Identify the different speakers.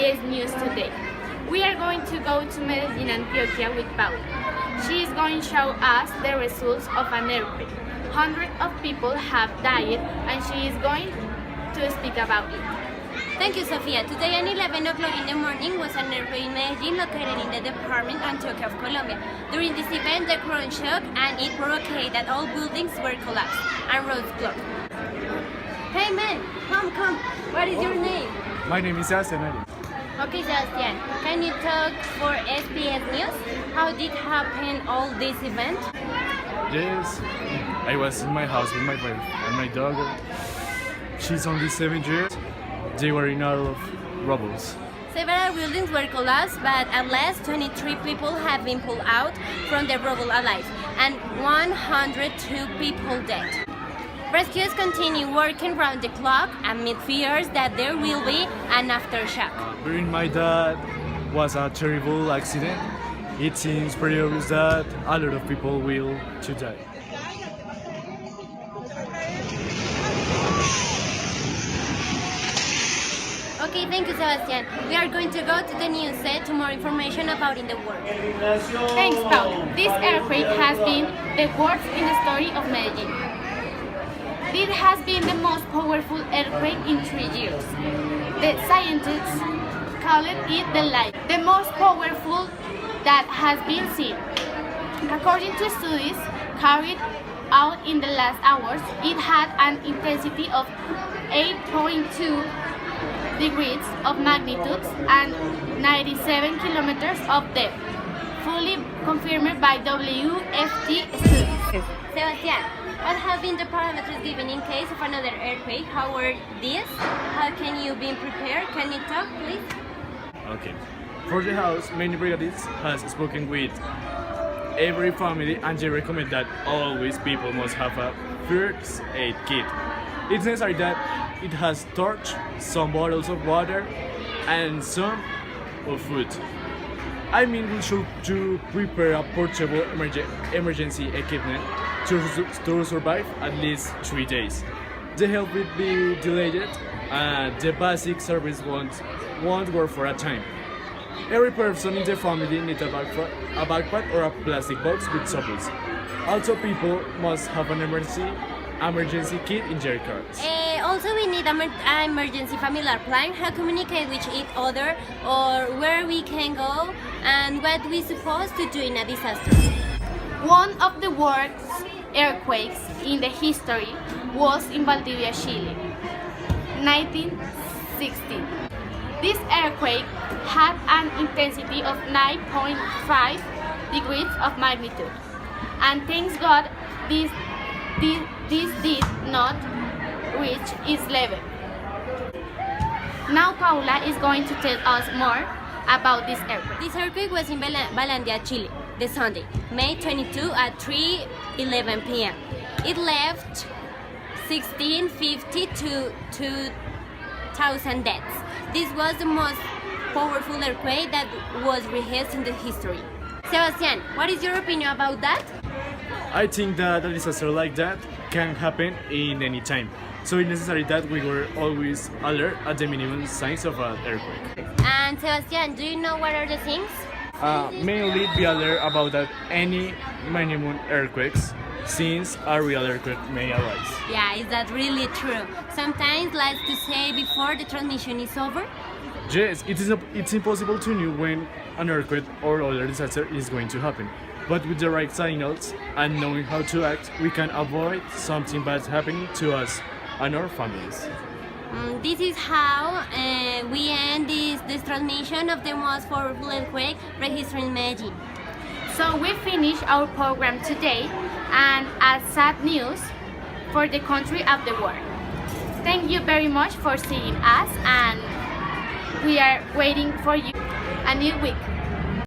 Speaker 1: SPS News today. We are going to go to Medellin, Antioquia with Paula. She is going to show us the results of an earthquake. Hundreds of people have died and she is going to speak about it.
Speaker 2: Thank you, Sofia. Today at 11 o'clock in the morning was an earthquake in Medellin located in the department Antioquia of Colombia. During this event, the ground shook and it provoked that all buildings were collapsed and roads blocked. Hey man, come. What is your name?
Speaker 3: My name is Sebastian.
Speaker 2: Okay, Sebastian, can you talk for SPS News? How did happen all this event?
Speaker 3: Yes, I was in my house with my wife and my dog. She's only 7 years. They were in out of rubbles.
Speaker 2: Several buildings were collapsed, but at least 23 people have been pulled out from the rubble alive, and 102 people dead. Rescuers continue working round the clock amid fears that there will be an aftershock.
Speaker 3: Burying my dad was a terrible accident. It seems pretty obvious that a lot of people will to die.
Speaker 2: Okay, thank you, Sebastian. We are going to go to the news set to more information about in the world.
Speaker 1: Thanks, Paula. This earthquake has been the worst in the story of Medellin. It has been the most powerful earthquake in 3 years. The scientists call it the most powerful that has been seen. According to studies carried out in the last hours, it had an intensity of 8.2 degrees of magnitude and 97 kilometers of depth, fully confirmed by WFT studies.
Speaker 2: Sebastian, what have been the parameters given in case of another earthquake? How were these? How can you be prepared? Can you talk, please?
Speaker 3: Okay. For the house, many brigadiers has spoken with every family and they recommend that always people must have a first aid kit. It's necessary that it has torch, some bottles of water, and some of food. I mean, we should to prepare a portable emergency equipment to survive at least 3 days. The help will be delayed and the basic service won't work for a time. Every person in the family needs a backpack or a plastic box with supplies. Also, people must have an emergency kit in their cars.
Speaker 2: Also, we need an emergency familiar plan, how to communicate with each other, or where we can go, and what we supposed to do in a disaster.
Speaker 1: One of the worst earthquakes in the history was in Valdivia, Chile, 1916. This earthquake had an intensity of 9.5 degrees of magnitude, and thanks God this did not reach its level. Now Paula is going to tell us more about this earthquake.
Speaker 2: This earthquake was in Balandia, Chile, the Sunday, May 22 at 3:11 p.m. It left 1,650 to 2,000 deaths. This was the most powerful earthquake that was rehearsed in the history. Sebastian, what is your opinion about that?
Speaker 3: I think that a disaster like that can happen in any time. So it's necessary that we were always alert at the minimum signs of an earthquake.
Speaker 2: And Sebastian, do you know what are the things?
Speaker 3: Mainly be alert about that any minimum earthquakes, since a real earthquake may arise.
Speaker 2: Yeah, is that really true? Sometimes, like to say before the transmission is over.
Speaker 3: Yes, it's impossible to know when an earthquake or other disaster is going to happen. But with the right signals and knowing how to act, we can avoid something bad happening to us and our families.
Speaker 2: This is how we end this transmission of the most powerful earthquake registered in Medellin.
Speaker 1: So we finish our program today and as sad news for the country of the world. Thank you very much for seeing us and we are waiting for you a new week.